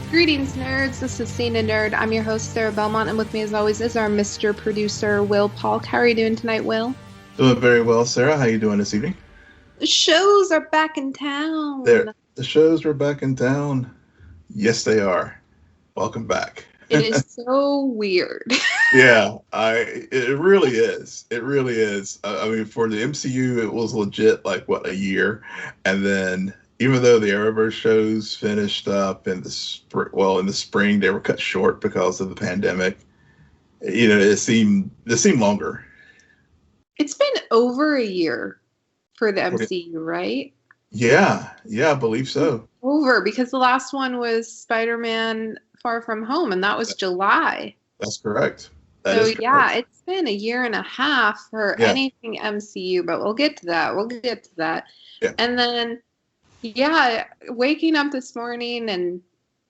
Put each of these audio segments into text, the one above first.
Greetings, nerds. This is SNN Nerd. I'm your host, Sarah Belmont, and with me, as always, is our Mr. Producer, Will Polk. How are you doing tonight, Will? Doing very well, Sarah. How are you doing this evening? The shows are back in town. The shows are back in town. Yes, they are. Welcome back. It is so weird. Yeah, it really is. It really is. I mean, for the MCU, it was legit a year, and then even though the Arrowverse shows finished up in the spring, they were cut short because of the pandemic. You know, it seemed longer. It's been over a year for the MCU, right? Yeah, I believe so. Over, because the last one was Spider-Man Far From Home, and that was July. That's correct. Yeah, it's been a year and a half for anything MCU, but we'll get to that. Yeah. And then, waking up this morning and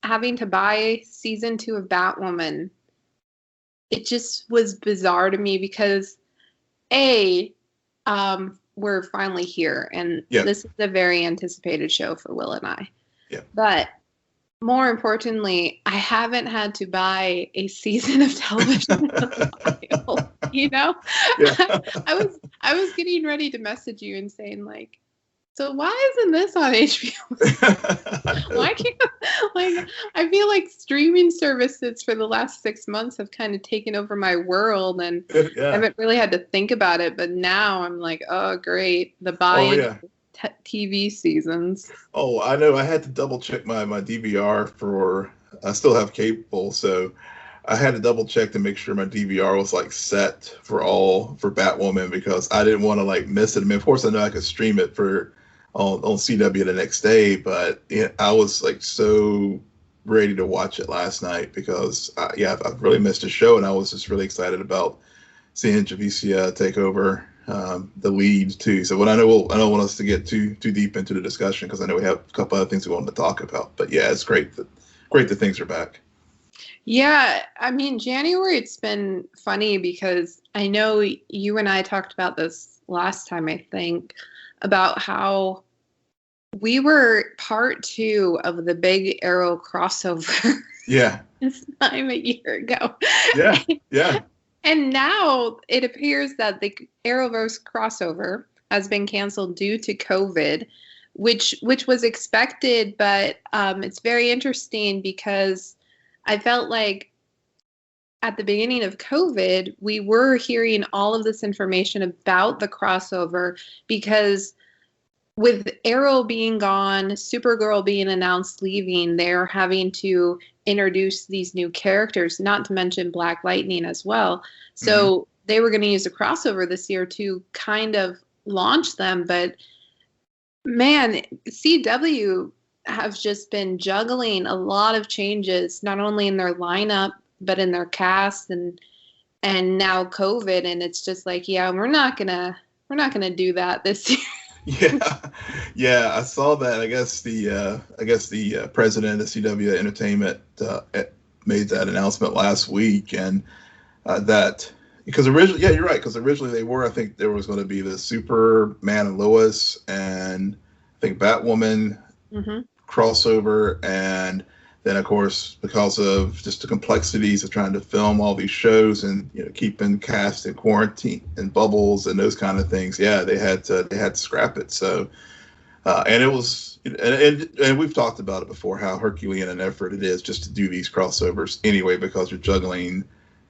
having to buy season 2 of Batwoman, it just was bizarre to me because, we're finally here, and this is a very anticipated show for Will and I. Yeah. But more importantly, I haven't had to buy a season of television in a while, you know? Yeah. I was getting ready to message you and saying, so why isn't this on HBO? Why can't, I feel like streaming services for the last 6 months have kind of taken over my world, and I haven't really had to think about it, but now I'm like, oh, great, the buy-in TV seasons. Oh, I know. I had to double check my DVR I still have cable, so I had to double check to make sure my DVR was set for Batwoman, because I didn't want to miss it. I mean, of course I know I could stream it on CW the next day, but I was so ready to watch it last night because I've really missed the show, and I was just really excited about seeing Javicia take over the lead too. So I don't want us to get too deep into the discussion, because I know we have a couple other things we wanted to talk about. But yeah, it's great that things are back. Yeah, I mean, January, it's been funny because I know you and I talked about this last time, I think, about how we were part 2 of the big Arrow crossover. Yeah. This time a year ago. Yeah. And now it appears that the Arrowverse crossover has been canceled due to COVID, which was expected, but it's very interesting because I felt like at the beginning of COVID, we were hearing all of this information about the crossover because with Arrow being gone, Supergirl being announced leaving, they're having to introduce these new characters, not to mention Black Lightning as well. So they were going to use a crossover this year to kind of launch them. But man, CW have just been juggling a lot of changes, not only in their lineup, but in their cast and now COVID. And it's just we're not gonna do that this year. Yeah, I saw that. I guess the president of CW Entertainment made that announcement last week, and that because originally, you're right, because originally I think there was going to be the Superman and Lois, and I think Batwoman crossover, and then of course because of just the complexities of trying to film all these shows and keeping cast in quarantine and bubbles and those kind of things, they had to scrap it. So and it was and we've talked about it before, how Herculean an effort it is just to do these crossovers anyway, because you're juggling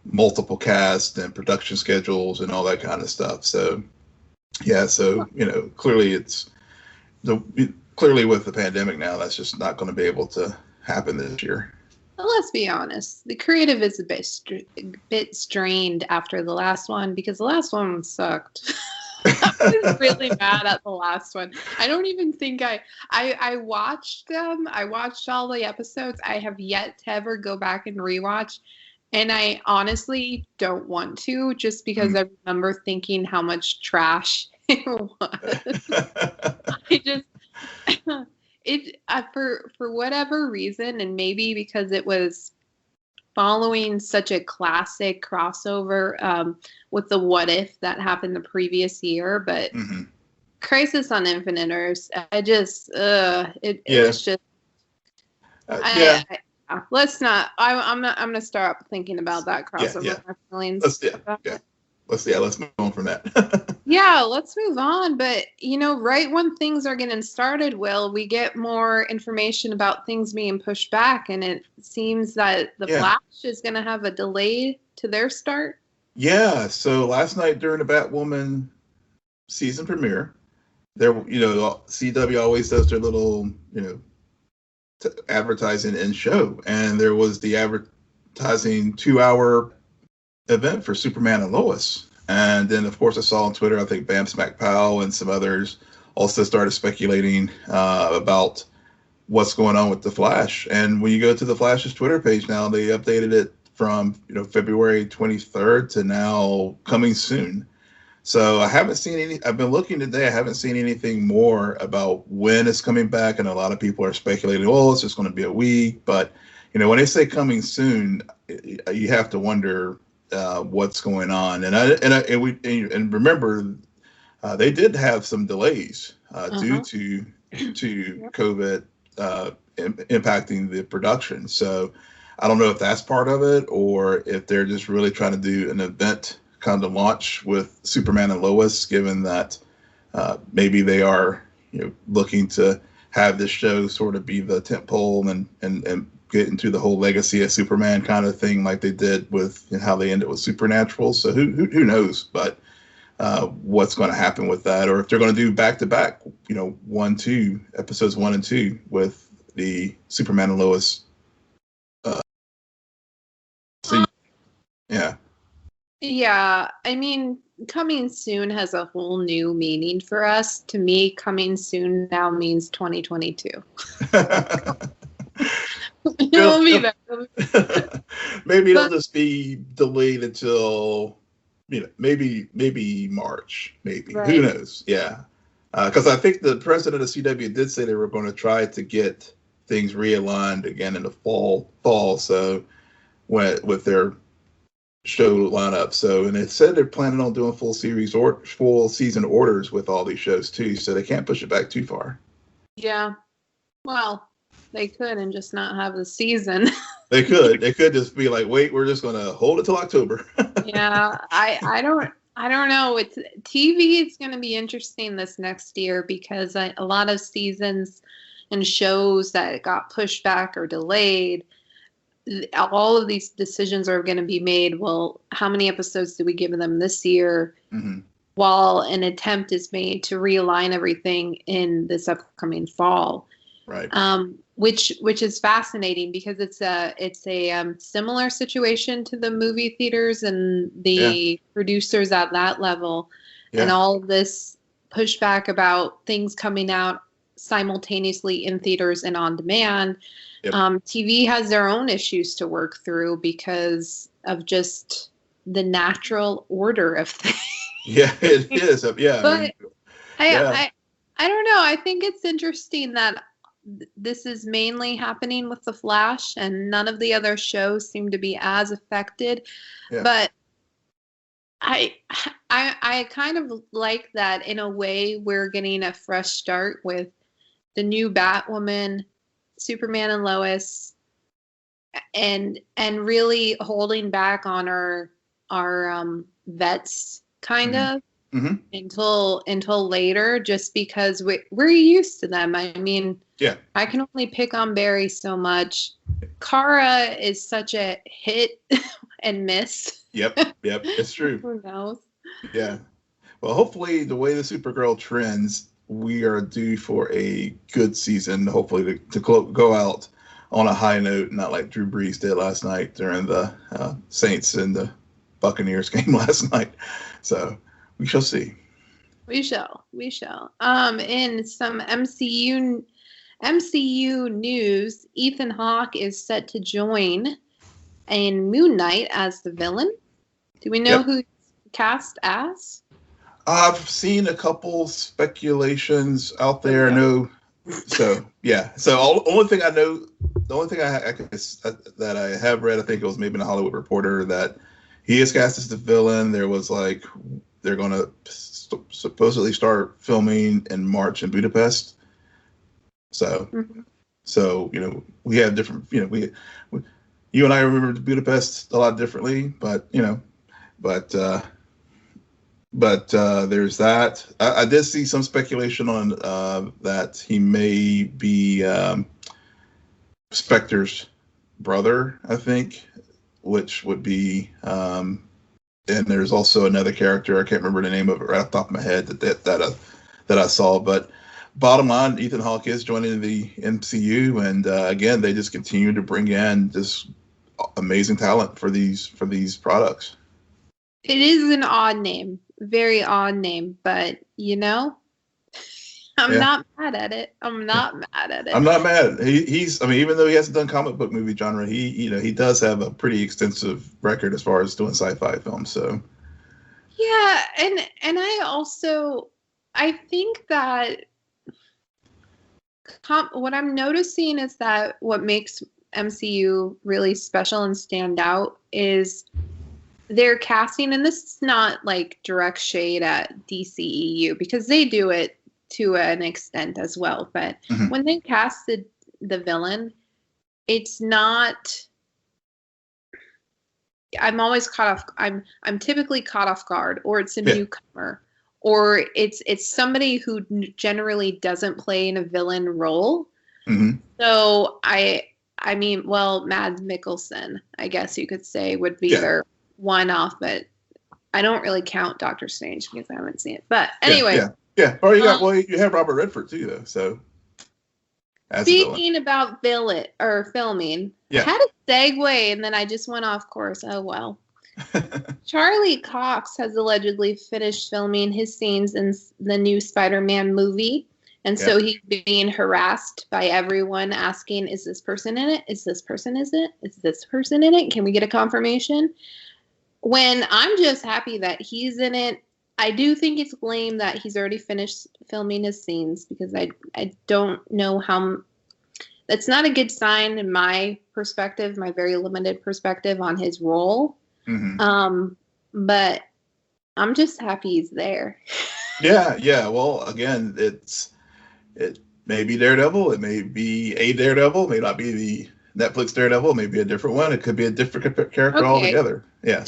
multiple cast and production schedules and all that kind of stuff. So clearly with the pandemic now, that's just not going to be able to happen this year. Well, let's be honest. The creative is a bit strained after the last one, because the last one sucked. I was really mad at the last one. I don't even think I watched them. I watched all the episodes. I have yet to ever go back and rewatch. And I honestly don't want to, just because I remember thinking how much trash it was. For whatever reason, and maybe because it was following such a classic crossover with the What If that happened the previous year, but Crisis on Infinite Earths, I just it was just let's not. I'm not. I'm gonna start thinking about that crossover. Yeah. My feelings. Let's move on from that. Yeah, let's move on. But right when things are getting started, we get more information about things being pushed back, and it seems that the Flash is gonna have a delay to their start. Yeah. So last night during the Batwoman season premiere, there, CW always does their little, advertising and show, and there was the advertising 2-hour event for Superman and Lois. And then, of course, I saw on Twitter, I think Bam Smack Powell and some others also started speculating about what's going on with the Flash. And when you go to the Flash's Twitter page now, they updated it from February 23rd to now coming soon. So I haven't seen any. I've been looking today. I haven't seen anything more about when it's coming back, and a lot of people are speculating, oh, it's just going to be a week. But when they say coming soon, you have to wonder what's going on. And remember, they did have some delays due to COVID impacting the production. So I don't know if that's part of it, or if they're just really trying to do an event kind of launch with Superman and Lois, given that maybe they are looking to have this show sort of be the tentpole and get into the whole legacy of Superman kind of thing, like they did with how they ended with Supernatural. So who knows? But what's going to happen with that, or if they're going to do back-to-back, episodes 1 and 2 with the Superman and Lois. Yeah, I mean, coming soon has a whole new meaning for us. To me, coming soon now means 2022. It'll be that. Maybe it'll just be delayed until maybe March, maybe. Right. Who knows? Yeah, because I think the president of CW did say they were going to try to get things realigned again in the fall. So with their show lineup. So, and it said they're planning on doing full season orders with all these shows too. So they can't push it back too far. Yeah. Well, they could and just not have the season. They could just be like, wait, we're just going to hold it till October. Yeah. I don't know. It's TV. It's going to be interesting this next year because a lot of seasons and shows that got pushed back or delayed, all of these decisions are going to be made. Well, how many episodes do we give them this year? Mm-hmm. While an attempt is made to realign everything in this upcoming fall, right? Which is fascinating because it's a similar situation to the movie theaters and the producers at that level, and all of this pushback about things coming out simultaneously in theaters and on demand. Yep. TV has their own issues to work through because of just the natural order of things. Yeah, it is. Yeah. But I don't know. I think it's interesting that this is mainly happening with The Flash and none of the other shows seem to be as affected. Yeah. But I kind of like that in a way we're getting a fresh start with the new Batwoman, Superman and Lois, and really holding back on our vets kind of until later, just because we're used to them. I mean, I can only pick on Barry so much. Kara is such a hit and miss. Yep, it's true. Who knows? Yeah. Well, hopefully the way the Supergirl trends, we are due for a good season, hopefully to go out on a high note, not like Drew Brees did last night during the Saints and the Buccaneers game last night. So we shall see. We shall. In some MCU news, Ethan Hawke is set to join in Moon Knight as the villain. Do we know who he's cast as? I've seen a couple speculations out there. No, so yeah. So only thing I know, the only thing that I have read, I think it was maybe in the Hollywood Reporter, that he is cast as the villain. There was like they're going to supposedly start filming in March in Budapest. So So, we have different, we you and I remember Budapest a lot differently, but, there's that. I did see some speculation on that he may be Spectre's brother, I think, which would be, and there's also another character, I can't remember the name of it right off the top of my head that I saw, but bottom line, Ethan Hawke is joining the MCU, and again, they just continue to bring in just amazing talent for these products. It is an odd name, very odd name, but I'm not mad at it. I'm not mad. He's even though he hasn't done comic book movie genre, he does have a pretty extensive record as far as doing sci-fi films. So yeah, and I think that what I'm noticing is that what makes MCU really special and stand out is their casting, and this is not like direct shade at DCEU because they do it to an extent as well, but when they casted the villain, it's not. I'm always caught off. I'm typically caught off guard, or it's a newcomer, or it's somebody who generally doesn't play in a villain role. So I mean, well, Mads Mikkelsen, I guess you could say, would be their one-off, but I don't really count Doctor Strange because I haven't seen it. But anyway. Yeah. Or you have Robert Redford too, though. So speaking about filming, I had a segue and then I just went off course. Oh well. Charlie Cox has allegedly finished filming his scenes in the new Spider-Man movie. And so he's being harassed by everyone asking, is this person in it? Is this person in it? Is this person in it? Can we get a confirmation? When I'm just happy that he's in it. I do think it's lame that he's already finished filming his scenes because I don't know how. That's not a good sign in my perspective, my very limited perspective on his role. But I'm just happy he's there. Yeah. Well, again, it may be Daredevil. It may be a Daredevil. It may not be the Netflix Daredevil. It may be a different one. It could be a different character altogether. Yeah.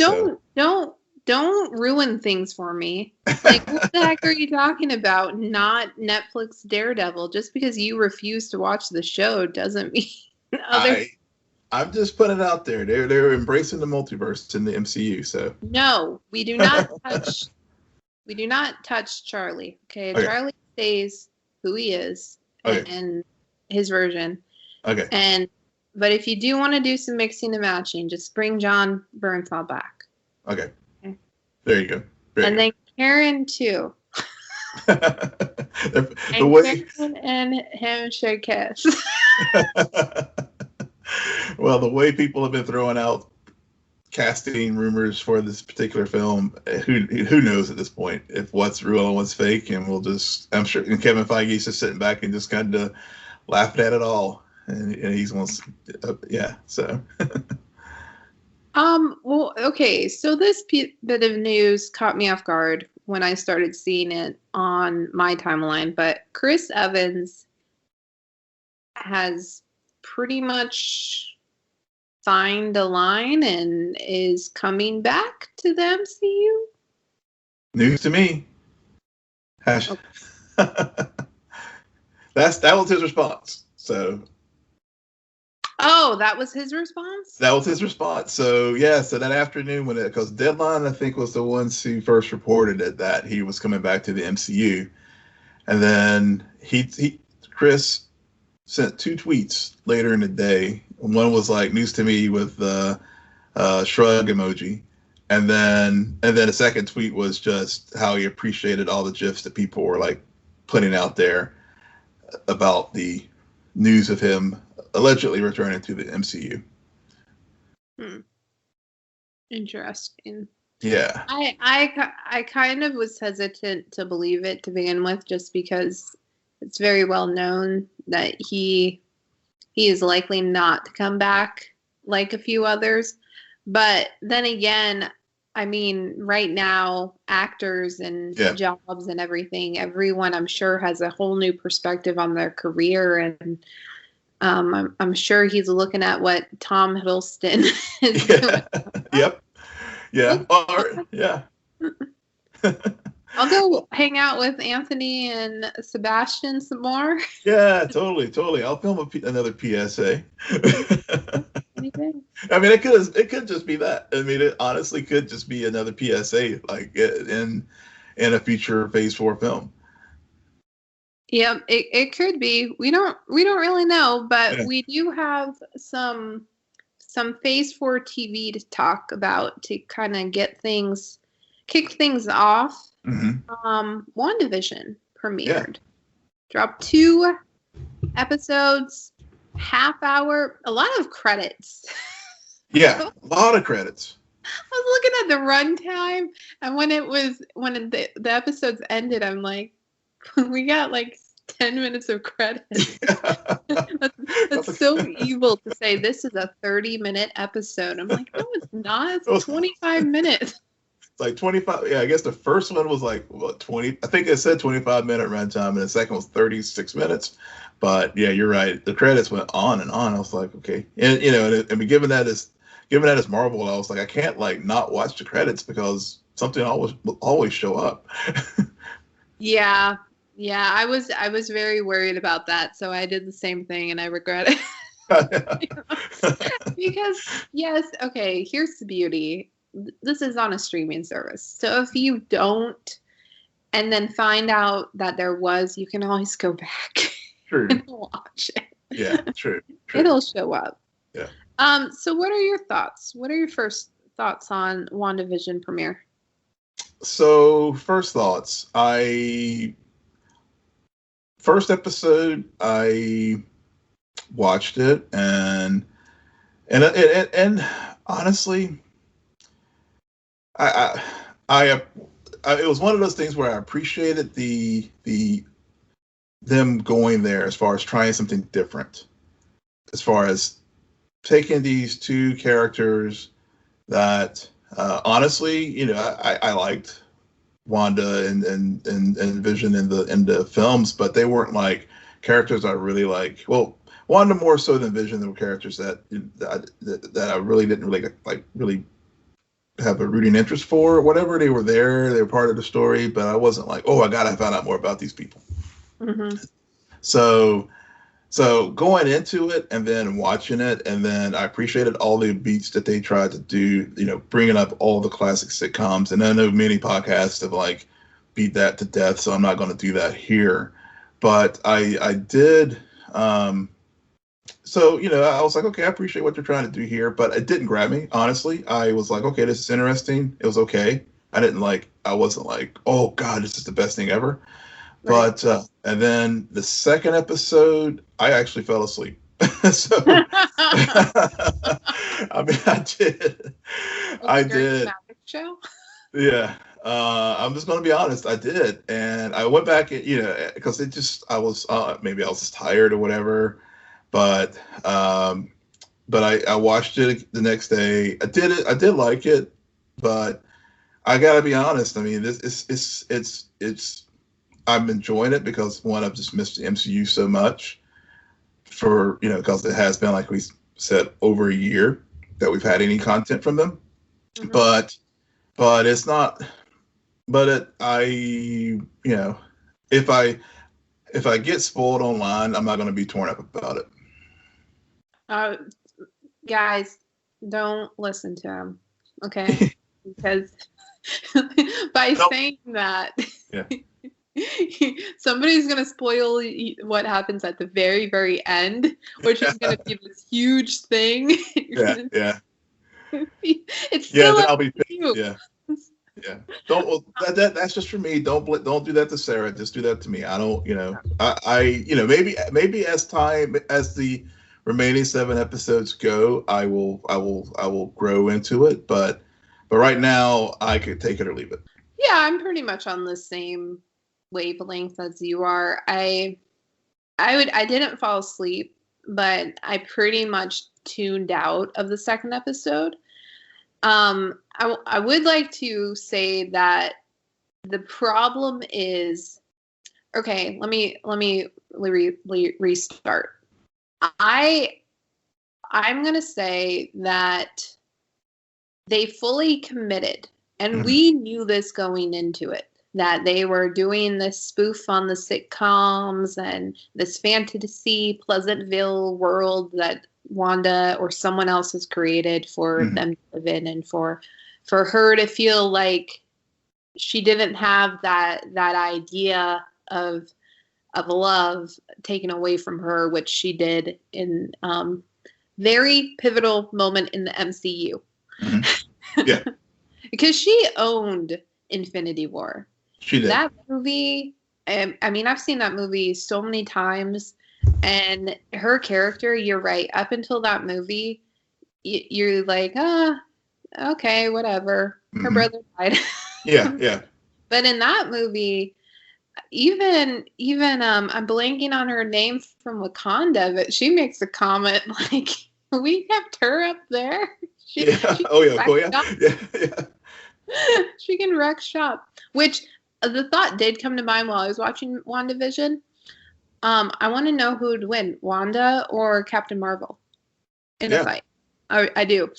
Don't ruin things for me. Like, what the heck are you talking about? Not Netflix Daredevil. Just because you refuse to watch the show doesn't mean I'm just putting it out there. They're embracing the multiverse in the MCU. So no, we do not touch. We do not touch Charlie. Okay, Charlie stays who he is and his version. Okay. But if you do want to do some mixing and matching, just bring John Bernthal back. Okay. There you go. Then Karen too. Karen and him should kiss. Well, the way people have been throwing out casting rumors for this particular film, who knows at this point if what's real and what's fake, and I'm sure Kevin Feige's just sitting back and just kind of laughing at it all, and he's wants, so. Well, okay, so this bit of news caught me off guard when I started seeing it on my timeline, but Chris Evans has pretty much signed a line and is coming back to the MCU. News to me. Okay. That was his response, so. Oh, that was his response? That was his response. So, so that afternoon, because Deadline, I think, was the ones who first reported it, that he was coming back to the MCU. And then Chris sent 2 tweets later in the day. One was like, news to me with the shrug emoji. And then the second tweet was just how he appreciated all the GIFs that people were like putting out there about the news of him allegedly returning to the MCU. Interesting. Yeah. I kind of was hesitant to believe it to begin with, just because it's very well known that he is likely not to come back like a few others. But then again, I mean, right now, actors and jobs and everything, everyone I'm sure has a whole new perspective on their career, and I'm sure he's looking at what Tom Hiddleston is Yeah. doing. Yep. Yeah. Or, yeah. I'll go hang out with Anthony and Sebastian some more. Yeah, totally. I'll film another PSA. Anything. I mean, it could just be that. I mean, it honestly could just be another PSA, like in a future Phase 4 film. Yeah, it could be. We don't really know, but Yeah. we do have some Phase 4 TV to talk about to kind of kick things off. WandaVision premiered. Yeah. Dropped 2 episodes, half hour, a lot of credits. Yeah, a lot of credits. I was looking at the runtime, and when the episodes ended, I'm like, we got like 10 minutes of credits. That's so evil to say this is a 30-minute episode. I'm like, no, it's not. It's 25 minutes. It's like 25. Yeah, I guess the first one was like, what, 20? I think it said 25-minute runtime, and the second was 36 minutes. But yeah, you're right. The credits went on and on. I was like, okay. And, given that as Marvel, I was like, I can't like not watch the credits because something will always show up. Yeah. I was very worried about that, so I did the same thing, and I regret it. Because yes, okay, here's the beauty. This is on a streaming service, so if you don't, and then find out that there was, you can always go back and watch it. Yeah, true. It'll show up. Yeah. So what are your thoughts? What are your first thoughts on WandaVision premiere? So first thoughts, first episode, I watched it, and honestly, I it was one of those things where I appreciated them going there as far as trying something different, as far as taking these 2 characters that honestly, I liked Wanda and Vision in the films, but they weren't like characters I really like. Well, Wanda more so than Vision. There were characters that I really didn't really have a rooting interest for or whatever. They were there, they were part of the story, but I wasn't like, oh, I gotta find out more about these people. Mm-hmm. So going into it and then watching it, and then I appreciated all the beats that they tried to do, bringing up all the classic sitcoms. And I know many podcasts have like beat that to death, so I'm not going to do that here. But I did. So, I was like, okay, I appreciate what they're trying to do here, but it didn't grab me, honestly. I was like, okay, this is interesting. It was okay. I wasn't like, oh God, this is the best thing ever. Right. But and then the second episode, I actually fell asleep. So I mean, I did. Show? Yeah, I'm just gonna be honest. I did, and I went back, because I was maybe I was just tired or whatever, but I watched it the next day. I did like it, but I gotta be honest. I mean, it's I'm enjoying it because, one, I've just missed the MCU so much because it has been, like we said, over a year that we've had any content from them. Mm-hmm. But it's not. But if I get spoiled online, I'm not going to be torn up about it. Guys, don't listen to him, okay? Because by saying that. Yeah. Somebody's going to spoil what happens at the very, very end, which is going to be this huge thing. Yeah. It's still then I'll be you. Yeah. Don't. That's just for me. Don't do that to Sarah. Just do that to me. I don't. Maybe as the remaining 7 episodes go, I will grow into it. But right now, I could take it or leave it. Yeah, I'm pretty much on the same wavelength as you are. I didn't fall asleep, but I pretty much tuned out of the second episode. I would like to say that the problem is, okay, let me restart. I'm going to say that they fully committed, and Mhm. we knew this going into it, that they were doing this spoof on the sitcoms and this fantasy Pleasantville world that Wanda or someone else has created for Mhm. them to live in, and for her to feel like she didn't have that idea of love taken away from her, which she did in very pivotal moment in the MCU. Mhm. Yeah, Because she owned Infinity War. she did. That movie, I mean, I've seen that movie so many times, and her character, you're right, up until that movie, you're like, okay, whatever. Her Mhm. brother died. Yeah, yeah. But in that movie, even I'm blanking on her name from Wakanda, but she makes a comment like, "We kept her up there. Yeah. She Oh, yeah. wreck Oh, yeah. shop. Yeah. Yeah. She can wreck shop." Which the thought did come to mind while I was watching WandaVision. I want to know who would win, Wanda or Captain Marvel, in a Yeah. fight. I do.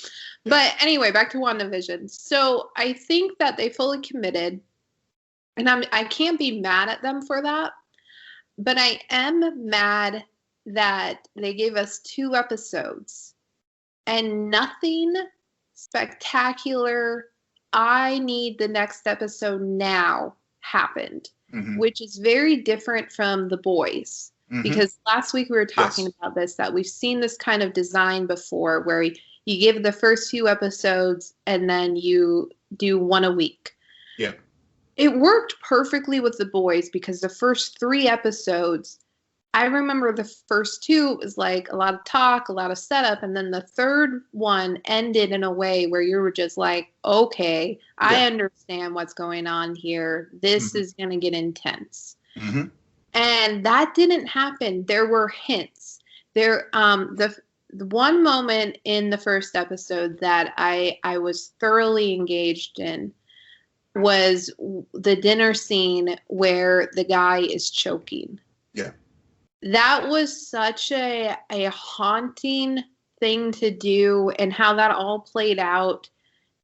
But anyway, back to WandaVision. So I think that they fully committed, and I can't be mad at them for that. But I am mad that they gave us 2 episodes and nothing spectacular. I need the next episode now happened, Mhm. which is very different from The Boys. Mhm. Because last week we were talking Yes. about this, that we've seen this kind of design before where you give the first few episodes and then you do one a week. Yeah. It worked perfectly with The Boys because the first 3 episodes, I remember the first 2 was like a lot of talk, a lot of setup, and then the third one ended in a way where you were just like, okay, I Yeah. understand what's going on here. This Mhm. is going to get intense. Mhm. And that didn't happen. There were hints. The one moment in the first episode that I was thoroughly engaged in was the dinner scene where the guy is choking. Yeah. That was such a haunting thing to do, and how that all played out,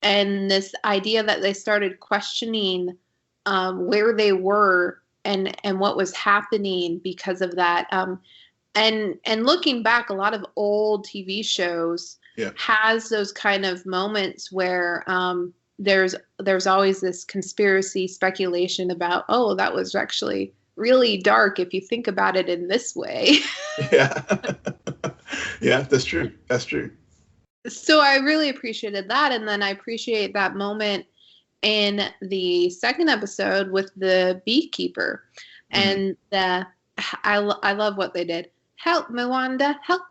and this idea that they started questioning where they were and what was happening because of that. And looking back, a lot of old TV shows Yeah. has those kind of moments where there's always this conspiracy speculation about, oh, that was actually really dark if you think about it in this way. Yeah. Yeah. That's true. That's true. So I really appreciated that, and then I appreciate that moment in the second episode with the beekeeper, Mhm. and I love what they did. Help me, Wanda! Help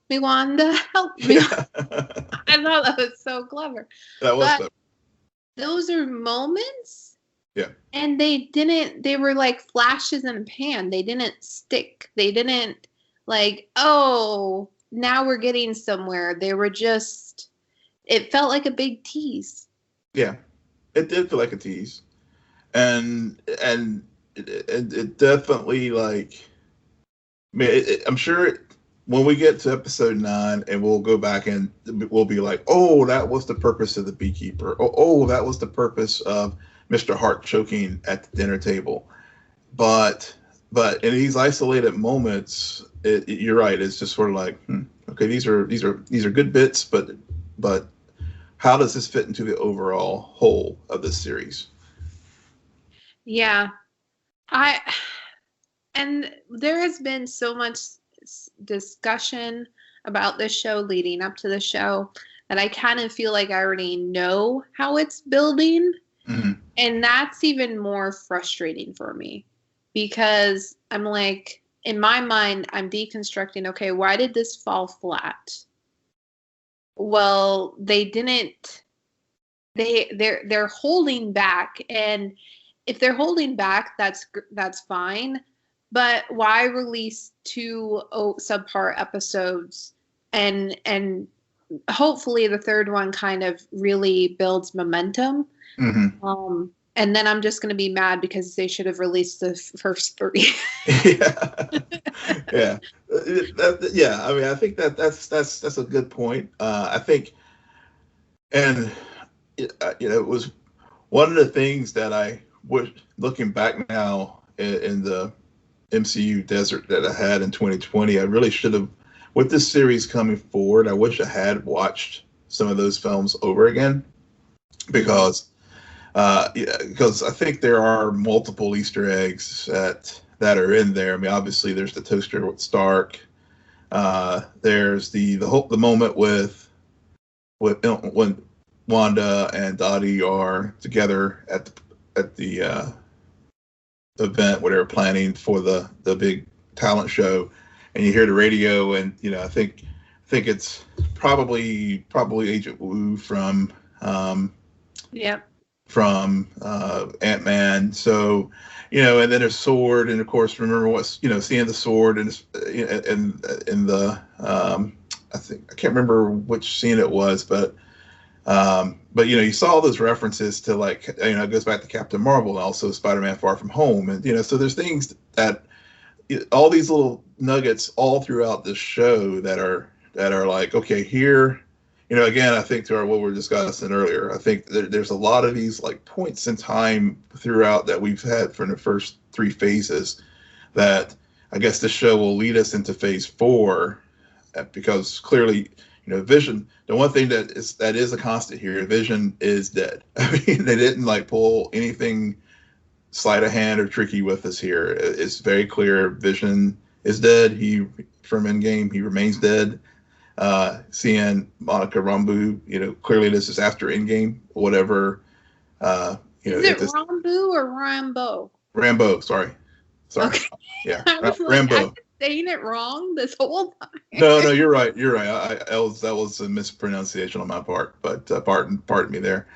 me, Wanda! Help me! Yeah. I thought that was so clever. That was But clever. those are moments, Yeah. and they were like flashes in a pan. They didn't stick. They didn't like, oh, now we're getting somewhere. They were just, it felt like a big tease. Yeah. It did feel like a tease, and it definitely like. I mean, I'm sure when we get to episode 9, and we'll go back and we'll be like, oh, that was the purpose of the beekeeper. Oh, that was the purpose of Mr. Hart choking at the dinner table. But in these isolated moments, you're right. It's just sort of like, okay, these are good bits, but how does this fit into the overall whole of this series? Yeah. And there has been so much discussion about this show leading up to the show that I kind of feel like I already know how it's building. Mm-hmm. And that's even more frustrating for me, because I'm like, in my mind, I'm deconstructing, okay, why did this fall flat? Well, they didn't, they're holding back, and if they're holding back, that's fine. But why release 2 subpar episodes, and hopefully the third one kind of really builds momentum. Mm-hmm. And then I'm just going to be mad because they should have released the first 3. Yeah. Yeah. I mean, I think that's a good point. I think, and it was one of the things that I would, looking back now in the MCU desert that I had in 2020, I really should have, with this series coming forward, I wish I had watched some of those films over again, because because I think there are multiple Easter eggs that are in there. I mean, obviously there's the toaster with Stark. There's the moment with when Wanda and Dottie are together at the event where they were planning for the big talent show, and you hear the radio, and I think it's probably Agent Wu from from Ant-Man. So, and then there's sword, and of course, remember what's seeing the sword and the I can't remember which scene it was, but you saw all those references to, like, it goes back to Captain Marvel and also Spider-Man Far From Home, and so there's things that all these little nuggets all throughout this show that are like, okay, here. Again, I think what we were discussing earlier, I think there's a lot of these, like, points in time throughout that we've had from the first 3 phases that I guess this show will lead us into phase 4, because clearly, Vision, the one thing that is a constant here, Vision is dead. I mean, they didn't, like, pull anything sleight of hand or tricky with us here. It's very clear Vision is dead. From Endgame, he remains dead. Seeing Monica Rambeau, clearly this is after Endgame, whatever. Is it Rambeau or Rambeau? Rambeau, sorry. Okay. Yeah, I was Rambeau. I've been saying it wrong this whole time. No, you're right. That was a mispronunciation on my part, but pardon me there.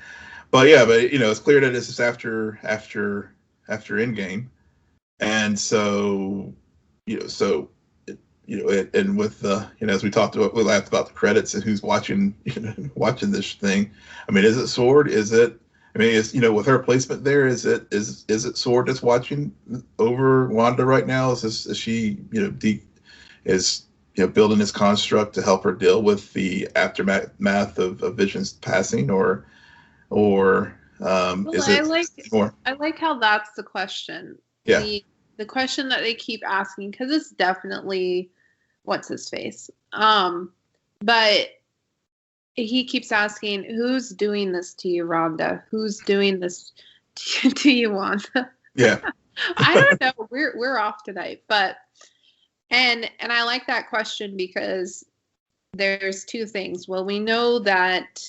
But yeah, it's clear that this is after Endgame, and so and with as we laughed about the credits and who's watching this thing. I mean, is it Sword? Is it? I mean, is with her placement there, is it Sword that's watching over Wanda right now? Is she building this construct to help her deal with the aftermath of Vision's passing, or is it more? I like how that's the question. Yeah. The question that they keep asking, because it's definitely what's his face. But he keeps asking, who's doing this to you, Rhonda? Who's doing this to you, Wanda? Yeah. I don't know. We're off tonight, but and I like that question because there's 2 things. Well, we know that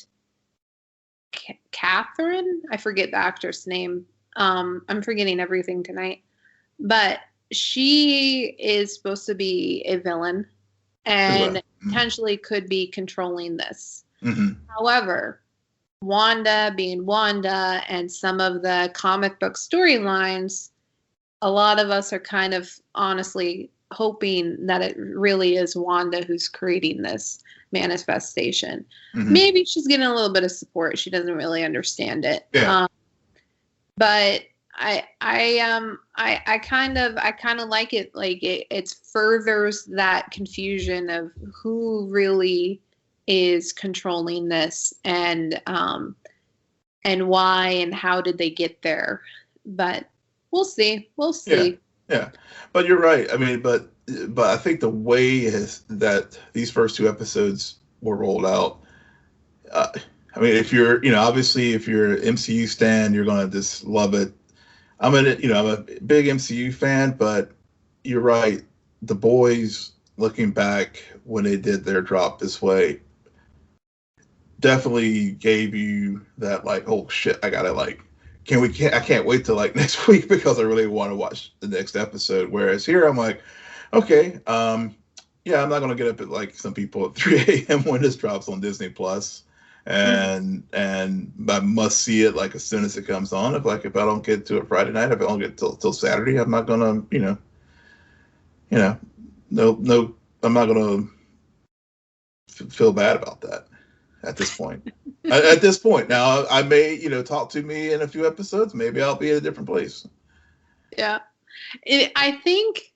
Catherine, I forget the actor's name. I'm forgetting everything tonight. But she is supposed to be a villain and potentially could be controlling this. Mm-hmm. However, Wanda being Wanda and some of the comic book storylines, a lot of us are kind of honestly hoping that it really is Wanda who's creating this manifestation. Mm-hmm. Maybe she's getting a little bit of support. She doesn't really understand it. Yeah. But I kind of like it. Like it furthers that confusion of who really is controlling this and why and how did they get there. But we'll see. Yeah. But you're right. I mean, but I think the way that these first 2 episodes were rolled out, I mean, if you're obviously if you're an MCU stan, you're gonna just love it. I'm a big MCU fan, but you're right. The boys, looking back when they did their drop this way, definitely gave you that, like, oh shit, I gotta, like, I can't wait till, like, next week because I really want to watch the next episode. Whereas here I'm like, okay, yeah, I'm not gonna get up at, like, some people at 3 a.m. when this drops on Disney Plus. And I must see it, like, as soon as it comes on. If I don't get to it Friday night, if I don't get till Saturday, I'm not gonna, I'm not gonna feel bad about that at this point. At this point. Now, I may, talk to me in a few episodes. Maybe I'll be at a different place. Yeah. I think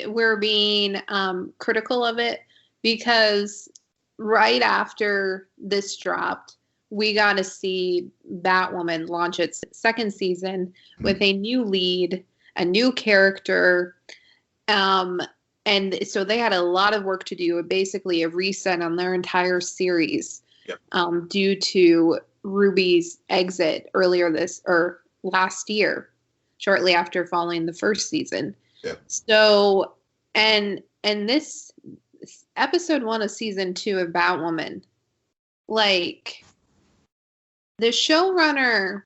we're being critical of it because right after this dropped, we got to see Batwoman launch its second season with a new lead, a new character. And so they had a lot of work to do, basically a reset on their entire series. Yep. Due to Ruby's exit last year, shortly after following the first season. Yep. So, and this episode 1 of season 2 of Batwoman, like, the showrunner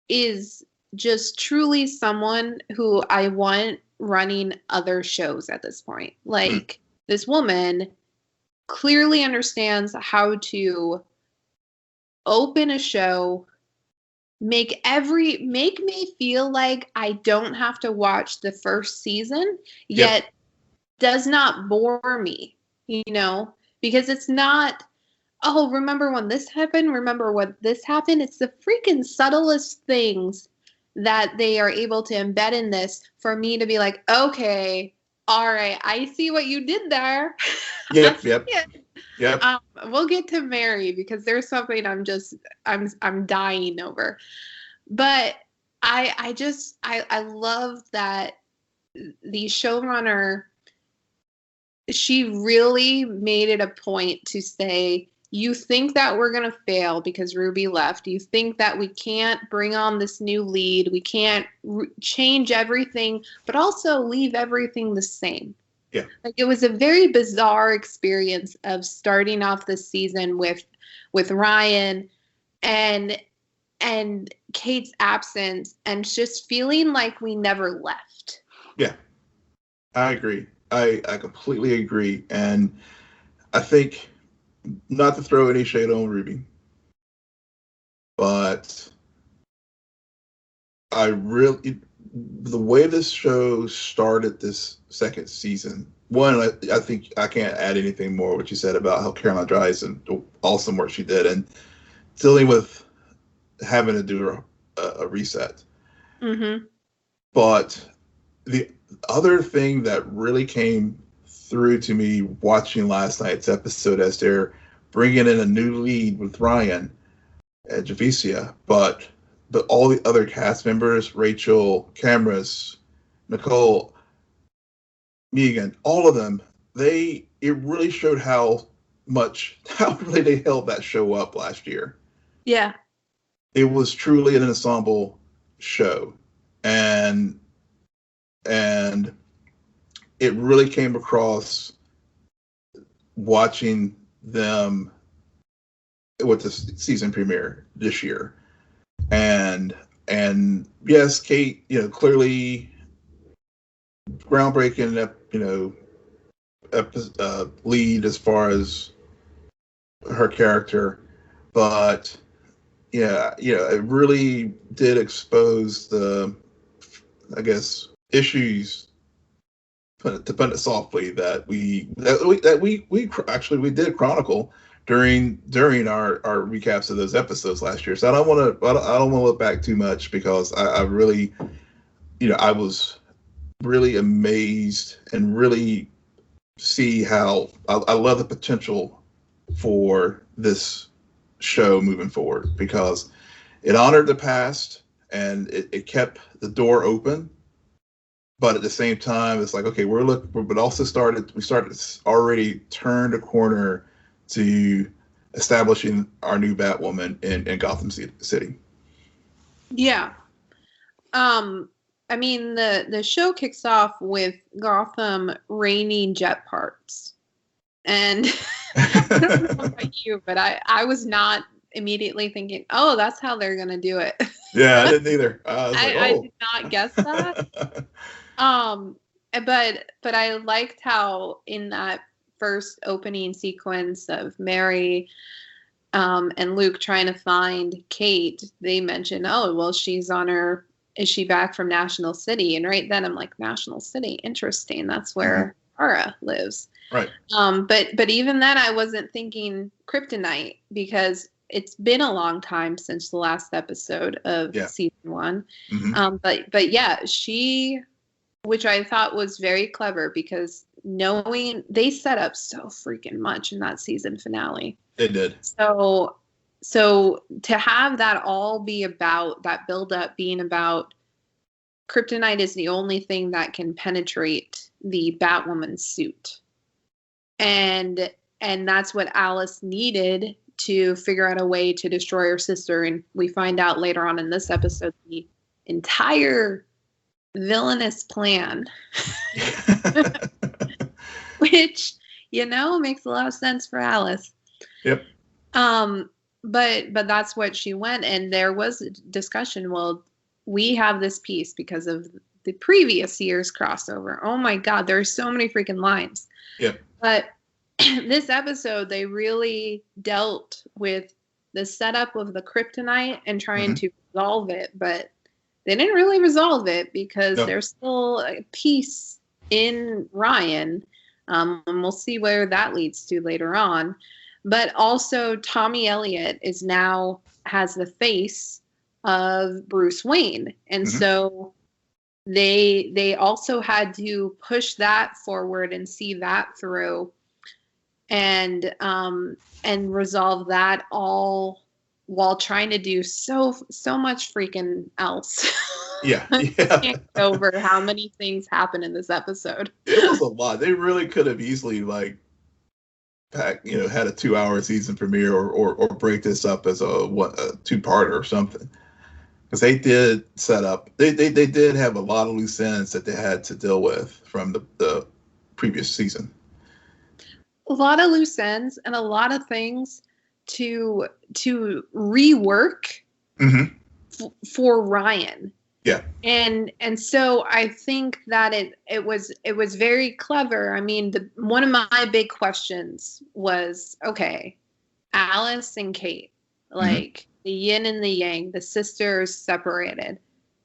is just truly someone who I want running other shows at this point. Like, this woman clearly understands how to open a show, make me feel like I don't have to watch the first season, yet does not bore me, because it's not, oh, remember when this happened? Remember what this happened? It's the freaking subtlest things that they are able to embed in this for me to be like, okay, all right, I see what you did there. Yep. We'll get to Mary because there's something I'm dying over. But I love that the showrunner, she really made it a point to say, you think that we're going to fail because Ruby left. You think that we can't bring on this new lead. We can't change everything, but also leave everything the same. Yeah. Like, it was a very bizarre experience of starting off the season with Ryan and Kate's absence and just feeling like we never left. Yeah, I agree. I completely agree. And I think, not to throw any shade on Ruby, but the way this show started this second season, one, I think I can't add anything more what you said about how Caroline Dries and the awesome work she did and dealing with having to do a reset. Mm-hmm. But the other thing that really came through to me watching last night's episode, as they're bringing in a new lead with Ryan and Javicia, but all the other cast members, Rachel, Cameras, Nicole, Megan, all of them, it really showed how really they held that show up last year. Yeah. It was truly an ensemble show. And it really came across watching them with the season premiere this year. And yes, Kate, clearly groundbreaking, lead as far as her character, but it really did expose the, I guess, issues, to put it softly, that we did chronicle during our recaps of those episodes last year. So I don't want to look back too much, because I really, I was really amazed and really see how I love the potential for this show moving forward, because it honored the past and it kept the door open. But at the same time, it's like, okay, we started already turned a corner to establishing our new Batwoman in Gotham City. Yeah. I mean, the show kicks off with Gotham raining jet parts. And I don't know about you, but I was not immediately thinking, oh, that's how they're going to do it. Yeah, I didn't either. I did not guess that. But I liked how in that first opening sequence of Mary and Luke trying to find Kate, they mention, oh, well, is she back from National City? And right then I'm like, National City, interesting. That's where Ara lives. Right. But even then, I wasn't thinking kryptonite because it's been a long time since the last episode of season 1. Mm-hmm. But yeah, which I thought was very clever because knowing they set up so freaking much in that season finale. They did. So to have that all be about that build up being about kryptonite is the only thing that can penetrate the Batwoman suit. And that's what Alice needed to figure out a way to destroy her sister. And we find out later on in this episode the entire villainous plan, which, makes a lot of sense for Alice. Yep. But that's what she went. And there was a discussion. Well, we have this piece because of the previous year's crossover. Oh my God, there's so many freaking lines. Yep. But this episode, they really dealt with the setup of the kryptonite and trying to resolve it, but they didn't really resolve it because there's still a piece in Ryan, and we'll see where that leads to later on. But also, Tommy Elliott has the face of Bruce Wayne, and so they also had to push that forward and see that through, and resolve that all while trying to do so much freaking else. Yeah. I can't go over how many things happen in this episode. It was a lot. They really could have easily had a 2-hour season premiere or break this up as a 2-parter or something. Because they did set up, they did have a lot of loose ends that they had to deal with from the previous season. A lot of loose ends and a lot of things to rework for Ryan. Yeah. And so I think that it was very clever. I mean, one of my big questions was, okay, Alice and Kate, like the yin and the yang, the sisters separated.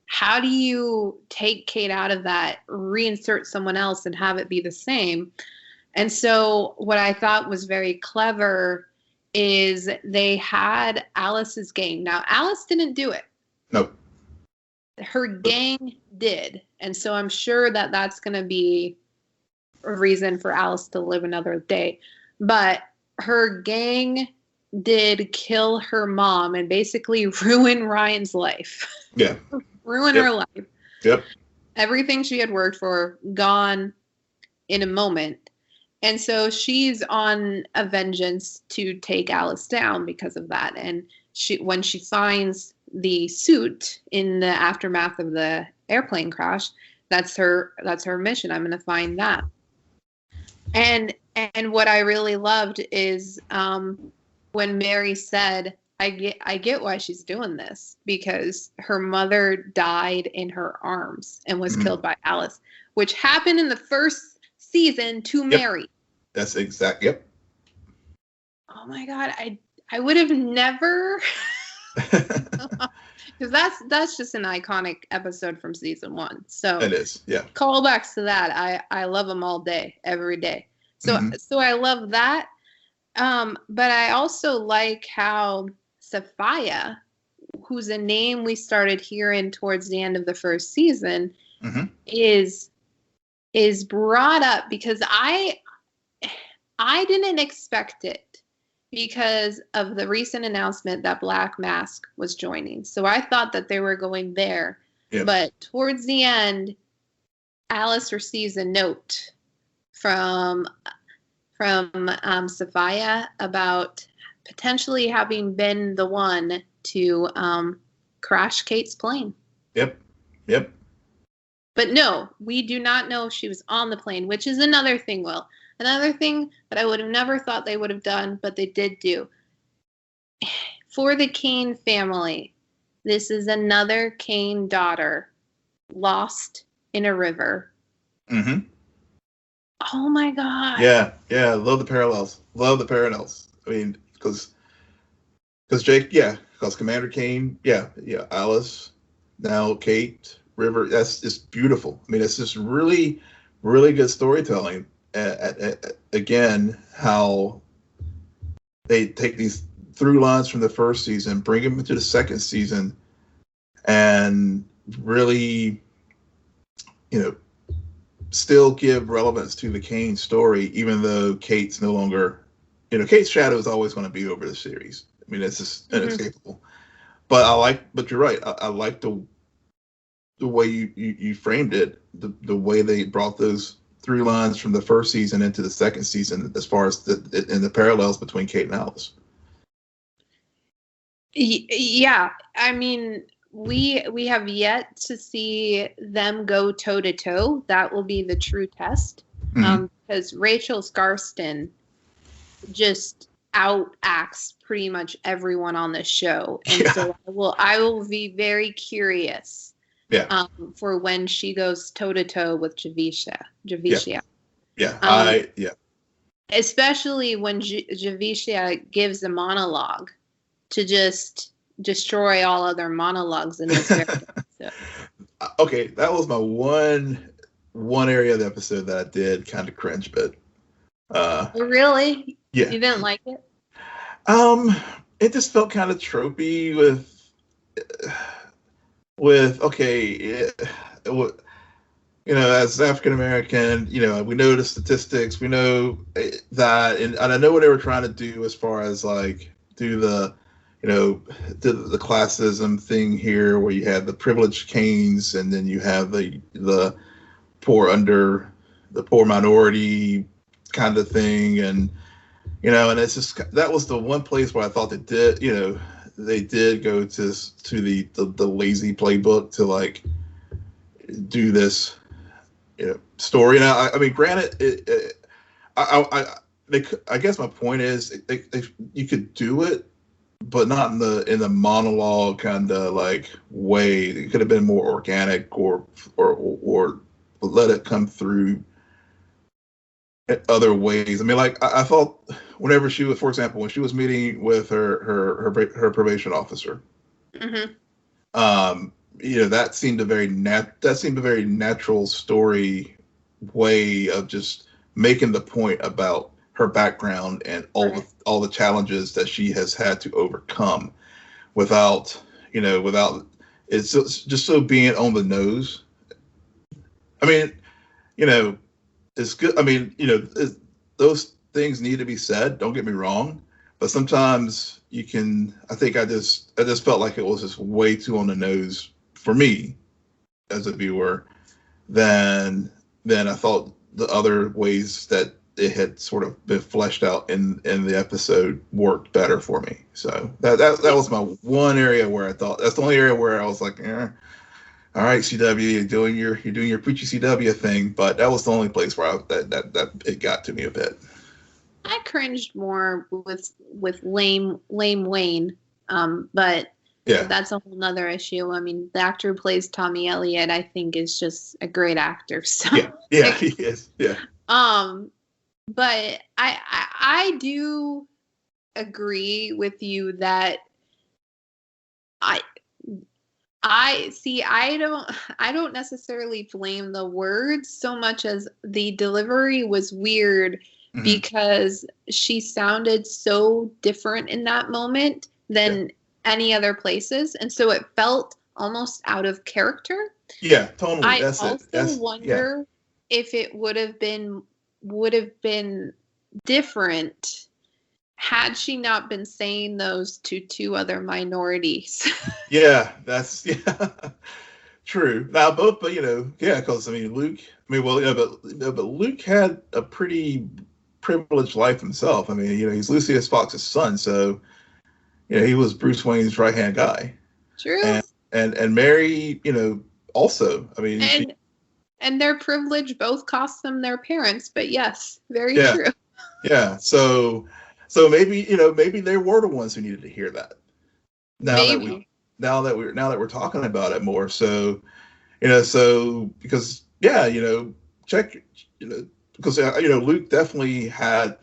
How do you take Kate out of that, reinsert someone else and have it be the same? And so what I thought was very clever is they had Alice's gang. Now, Alice didn't do it. Nope. Her gang did. And so I'm sure that that's going to be a reason for Alice to live another day. But her gang did kill her mom and basically ruin Ryan's life. Yeah. Ruin her life. Yep. Everything she had worked for, gone in a moment. And so she's on a vengeance to take Alice down because of that. And when she finds the suit in the aftermath of the airplane crash, that's her mission. I'm going to find that. And what I really loved is when Mary said, I get why she's doing this, because her mother died in her arms and was killed by Alice, which happened in the first season to Mary. That's exact. Yep. Oh my God. I would have never, because that's just an iconic episode from season 1. So it is. Yeah. Callbacks to that. I love them all day, every day. So I love that. But I also like how Sophia, who's a name we started hearing towards the end of the first season, is brought up, because I didn't expect it because of the recent announcement that Black Mask was joining. So I thought that they were going there. Yep. But towards the end, Alice receives a note from Sophia about potentially having been the one to crash Kate's plane. Yep. But no, we do not know if she was on the plane, which is another thing, Will. Another thing that I would have never thought they would have done, but they did do. For the Kane family, this is another Kane daughter lost in a river. Oh my God. Yeah. Love the parallels. I mean, because Jake, because Commander Kane, Alice, now Kate, River, that's just beautiful. I mean, it's just really, really good storytelling. again how they take these through lines from the first season, bring them into the second season, and really, still give relevance to the Kane story, even though Kate's no longer, Kate's shadow is always going to be over the series. I mean, it's just inescapable. But you're right. I like the way you framed it, the way they brought those through lines from the first season into the second season, as far as the parallels between Kate and Alice. Yeah, I mean, we have yet to see them go toe to toe. That will be the true test, because Rachel Scarston just outacts pretty much everyone on the show, and so I will be very curious. For when she goes toe to toe with Javicia. Especially when Javicia gives a monologue to just destroy all other monologues in this episode. Okay, that was my one area of the episode that I did kind of cringe, but really? Yeah. You didn't like it? It just felt kind of tropey as African American, we know the statistics, we know that, and I know what they were trying to do as far as like do the classism thing here, where you have the privileged Canes, and then you have the poor minority kind of thing, and and it's just, that was the one place where I thought they did go to the lazy playbook to like do this story. Now, I mean, granted, I guess my point is you could do it, but not in the monologue kind of like way. It could have been more organic, or let it come through other ways. I mean, like I thought whenever she was, for example, when she was meeting with her probation officer, that seemed a very natural story way of just making the point about her background and all the challenges that she has had to overcome, without it's just so being on the nose. I mean, it's good. I mean, those things need to be said. Don't get me wrong, but sometimes you can. I think I just felt like it was just way too on the nose for me as a viewer than I thought the other ways that it had sort of been fleshed out in the episode worked better for me. So that was my one area where I thought, that's the only area where I was like, all right, CW, you're doing your preachy CW thing, but that was the only place where that it got to me a bit. I cringed more with lame Wayne, but that's a whole nother issue. I mean, the actor who plays Tommy Elliott, I think, is just a great actor. So yeah, he is. Yeah. But I do agree with you that I don't necessarily blame the words so much as the delivery was weird, because she sounded so different in that moment than any other places, and so it felt almost out of character. Yeah, totally. I also wonder if it would have been different had she not been saying those to two other minorities. That's true. Now both, but because I mean Luke. I mean, well, but Luke had a pretty privileged life himself. I mean, he's Lucius Fox's son, so he was Bruce Wayne's right hand guy. True. And Mary, also. I mean, and their privilege both cost them their parents, but yes, very true. Yeah. So maybe they were the ones who needed to hear that. Now that we're talking about it more. So, because check, because Luke definitely had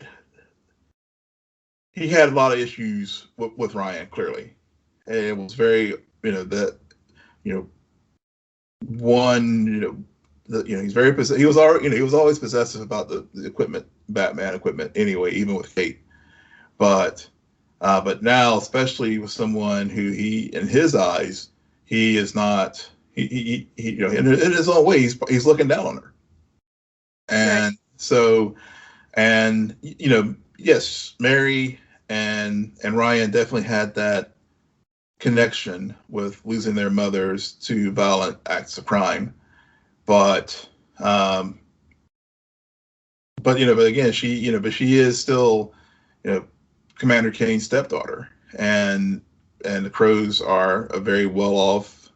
a lot of issues with Ryan, clearly, and it was very one he's very he was already he was always possessive about the equipment, Batman equipment anyway, even with Kate. But now, especially with someone who in his eyes, he is not he in his own way he's looking down on her. And right. So, and yes, Mary and Ryan definitely had that connection with losing their mothers to violent acts of crime, but again, she is still Commander Kane's stepdaughter, and the Crows are a very well-off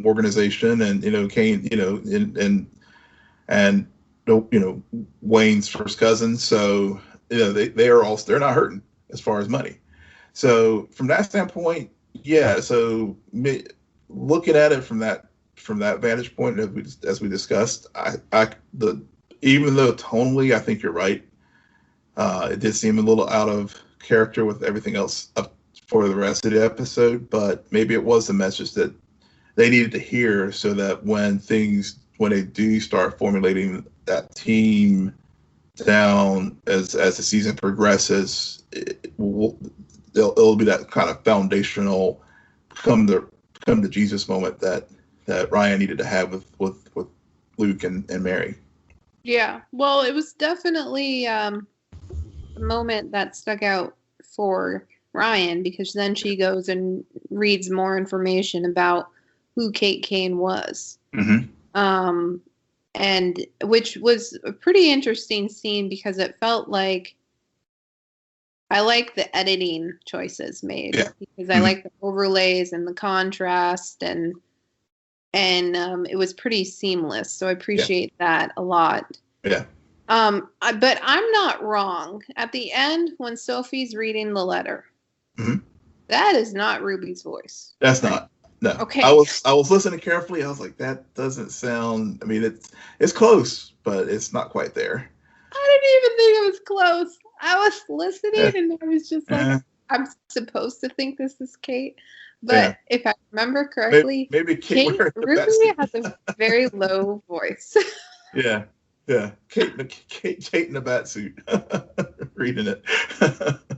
organization, and Kane and Wayne's first cousin, so they're not hurting as far as money. So from that standpoint, yeah. So looking at it from that vantage point, as we discussed, even though tonally I think you're right, it did seem a little out of character with everything else up for the rest of the episode, but maybe it was the message that they needed to hear, so that when they do start formulating that team down as the season progresses, it'll be that kind of foundational come to Jesus moment that Ryan needed to have with Luke and Mary. Yeah, well, it was definitely a moment that stuck out for Ryan, because then she goes and reads more information about who Kate Kane was. Mm-hmm. And which was a pretty interesting scene, because it felt like I like the editing choices made, because I like the overlays and the contrast, and it was pretty seamless. So I appreciate that a lot. Yeah. But I'm not wrong. At the end, when Sophie's reading the letter, that is not Ruby's voice. That's not. No. Okay. I was listening carefully. I was like, that doesn't sound. I mean, it's close, but it's not quite there. I didn't even think it was close. I was listening and I was just like, I'm supposed to think this is Kate. But if I remember correctly, maybe Ruby has a very low voice. Yeah. Kate in the bat suit, reading it.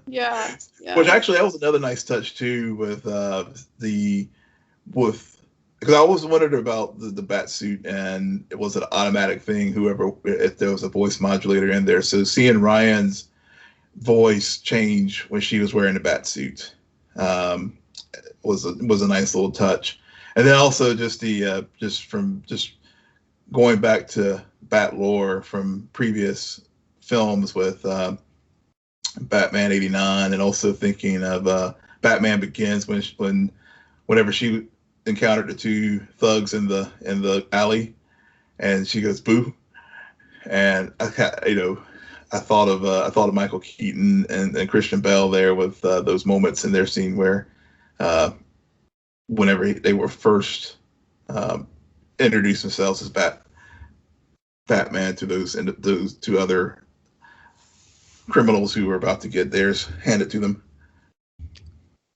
Yeah. Which actually, that was another nice touch too, because I always wondered about the bat suit, and it was an automatic thing. If there was a voice modulator in there, so seeing Ryan's voice change when she was wearing the bat suit was a nice little touch. And then also just going back to Bat lore from previous films with Batman '89, and also thinking of Batman Begins whenever she encountered the two thugs in the alley, and she goes boo, and I thought of Michael Keaton and Christian Bale there with those moments in their scene where whenever they were first introduced themselves as Batman to those two other criminals who were about to get theirs handed to them.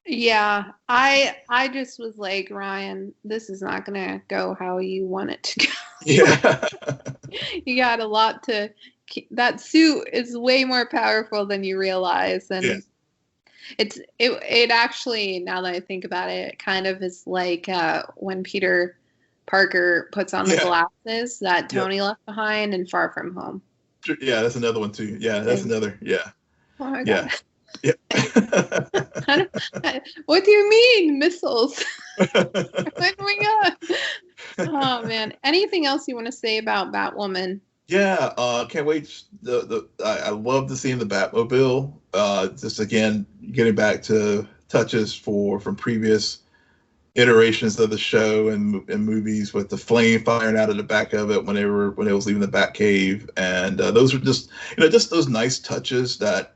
Yeah, I just was like, Ryan, this is not gonna go how you want it to go. Yeah. You got a lot to. That suit is way more powerful than you realize, and it actually, now that I think about it, it kind of is like when Peter Parker puts on the glasses that Tony left behind in Far From Home. Yeah, that's another one too. Yeah, that's another. Yeah. Oh my God. Yeah. What do you mean, missiles? Oh man! Anything else you want to say about Batwoman? Yeah, can't wait. I love to see the Batmobile. Just again, getting back to touches from previous iterations of the show and movies, with the flame firing out of the back of it when it was leaving the Batcave, and those were just those nice touches that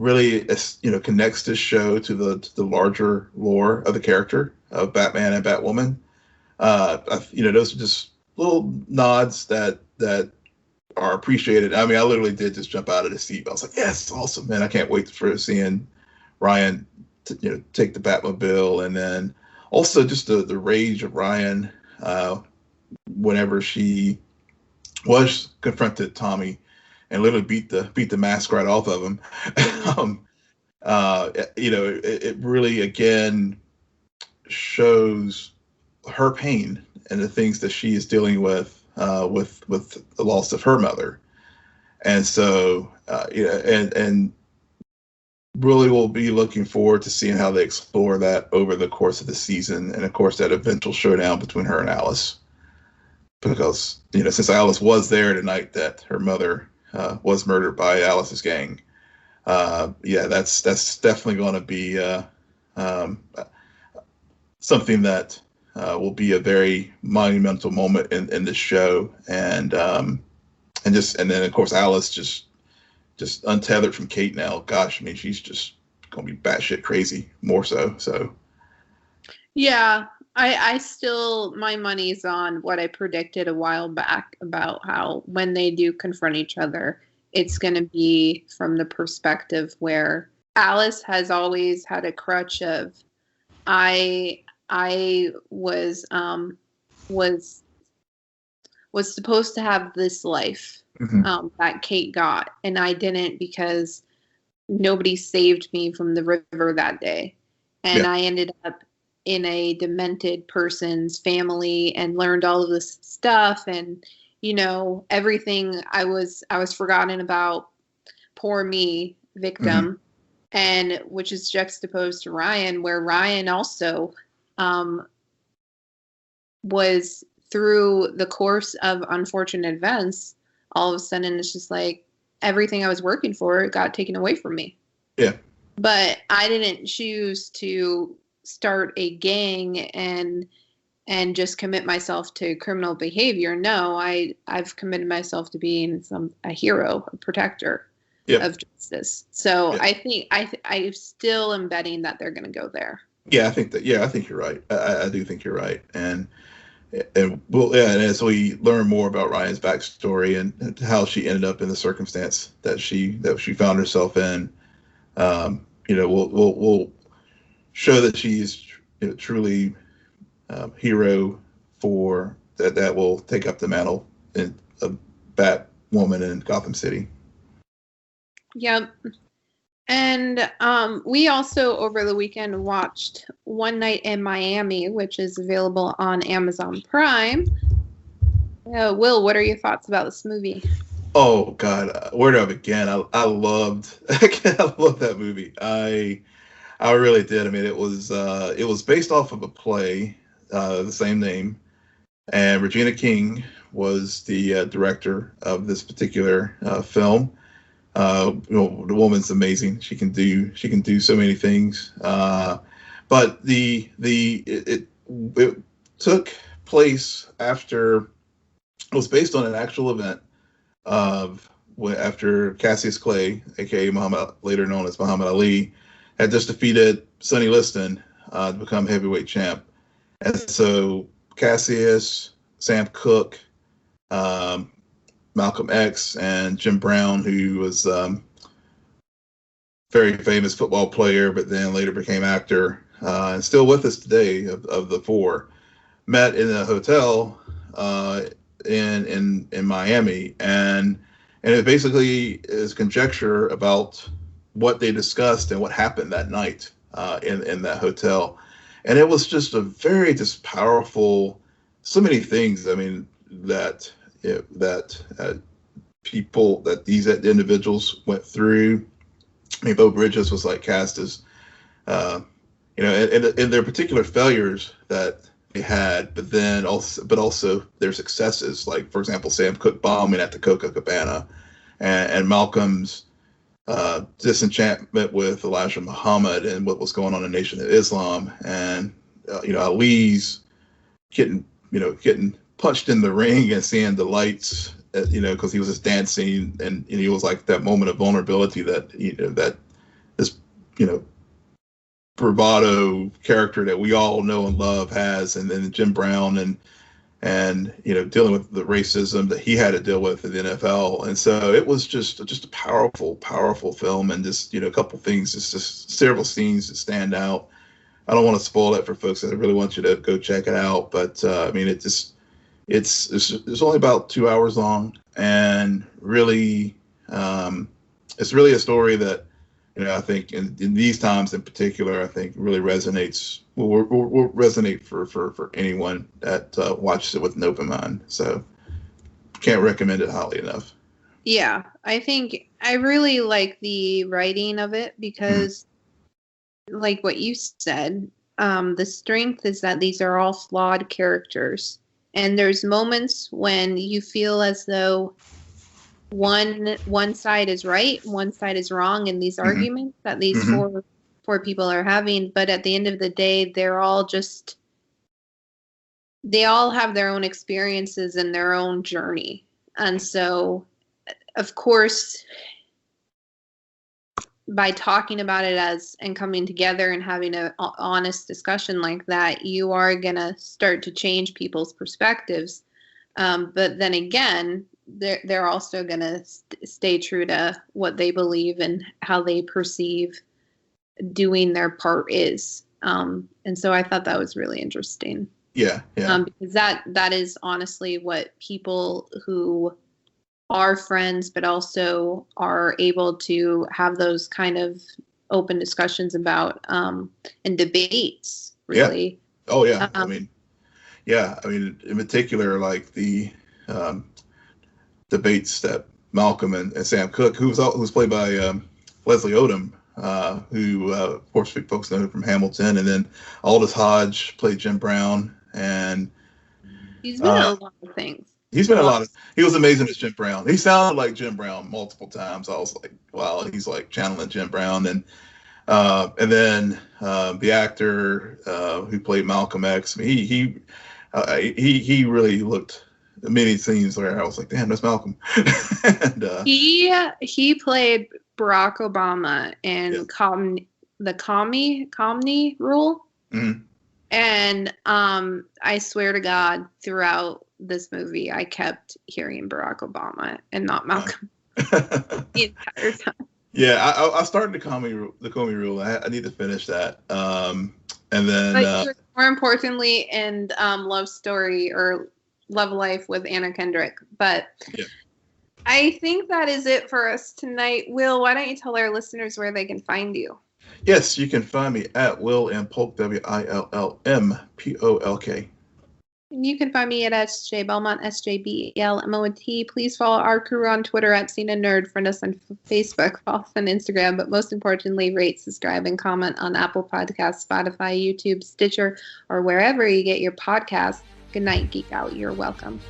really connects this show to the larger lore of the character of Batman and Batwoman. Those are just little nods that are appreciated. I mean, I literally did just jump out of the seat. I was like, yes, awesome, man! I can't wait for seeing Ryan take the Batmobile, and then also just the rage of Ryan whenever she was confronted Tommy and literally beat the mask right off of him. um, it really again shows her pain and the things that she is dealing with the loss of her mother. And so, and really we'll be looking forward to seeing how they explore that over the course of the season. And of course, that eventual showdown between her and Alice. Because, since Alice was there the night that her mother was murdered by Alice's gang, that's definitely going to be something that will be a very monumental moment in this show. And then of course Alice just untethered from Kate now. Gosh, I mean, she's just gonna be batshit crazy, more so. So yeah, I still, my money's on what I predicted a while back about how when they do confront each other, it's going to be from the perspective where Alice has always had a crutch of I was supposed to have this life that Kate got, and I didn't because nobody saved me from the river that day, and I ended up in a demented person's family and learned all of this stuff, and everything I was forgotten about, poor me, victim, and which is juxtaposed to Ryan, where Ryan also was, through the course of unfortunate events, all of a sudden it's just like everything I was working for got taken away from me. Yeah. But I didn't choose to start a gang and just commit myself to criminal behavior. No, I've committed myself to being a hero, a protector of justice. So I think I'm still embedding that they're going to go there. Yeah, I think you're right. I do think you're right. And as we learn more about Ryan's backstory and how she ended up in the circumstance that she found herself in, we'll show that she's truly hero for that will take up the mantle of Batwoman in Gotham City. Yep. And we also over the weekend watched One Night in Miami, which is available on Amazon Prime. Will, what are your thoughts about this movie? Oh God, where do I begin? I loved that movie. I really did. I mean, it was based off of a play, the same name, and Regina King was the director of this particular film. The woman's amazing. She can do so many things. But it took place after, it was based on an actual event of after Cassius Clay, aka Muhammad, later known as Muhammad Ali, had just defeated Sonny Liston to become heavyweight champ. And so Cassius, Sam Cooke, Malcolm X, and Jim Brown, who was very famous football player, but then later became actor, and still with us today of the four, met in a hotel in Miami, and it basically is conjecture about what they discussed and what happened that night in that hotel. And it was just a very powerful, so many things. I mean, that these individuals went through. I mean, Bo Bridges was cast as, and their particular failures that they had, but also their successes. Like, for example, Sam Cooke bombing at the Coca Cabana, and Malcolm's disenchantment with Elijah Muhammad and what was going on in the Nation of Islam, and Ali's getting punched in the ring and seeing the lights, because he was just dancing, and he was like that moment of vulnerability that that this bravado character that we all know and love has, and then Jim Brown and dealing with the racism that he had to deal with in the NFL. And so it was just a powerful film, and just a couple things, just several scenes that stand out. I don't want to spoil it for folks. I really want you to go check it out, but I mean, it just it's only about 2 hours long, and really, it's really a story that, I think in these times in particular, I think really resonates. Will resonate for anyone that watches it with an open mind. So can't recommend it highly enough. Yeah, I think I really like the writing of it because, like what you said, the strength is that these are all flawed characters. And there's moments when you feel as though one side is right, one side is wrong in these arguments that these four people are having. But at the end of the day, they all have their own experiences and their own journey. And so, of course, by talking about it and coming together and having an honest discussion like that, you are going to start to change people's perspectives. But then again, they're also going to stay true to what they believe and how they perceive doing their part is. And so I thought that was really interesting. Yeah. Because that is honestly what people who are friends, but also are able to have those kind of open discussions about and debates, really. Yeah. Oh, yeah. I mean, in particular, like the debates that Malcolm and Sam Cooke, who's played by Leslie Odom, who, of course, folks know from Hamilton, and then Aldous Hodge played Jim Brown, and he's been in a lot of things. He was amazing as Jim Brown. He sounded like Jim Brown multiple times. I was like, wow, he's like channeling Jim Brown. And then the actor who played Malcolm X, he really looked many scenes where I was like, damn, that's Malcolm. And, he played Barack Obama in the Comey Rule. Mm-hmm. And I swear to God, throughout this movie, I kept hearing Barack Obama and not Malcolm the entire time. Yeah, I started the Comey Rule. I need to finish that. And then more importantly, in Love Story or Love Life with Anna Kendrick. But I think that is it for us tonight. Will, why don't you tell our listeners where they can find you? Yes, you can find me at Will and Polk, WILLMPOLK. And you can find me at SJ Belmont, SJBELMONT. Please follow our crew on Twitter at CNN Nerd. Friend us on Facebook, follow us on Instagram. But most importantly, rate, subscribe, and comment on Apple Podcasts, Spotify, YouTube, Stitcher, or wherever you get your podcasts. Good night, Geek Out. You're welcome.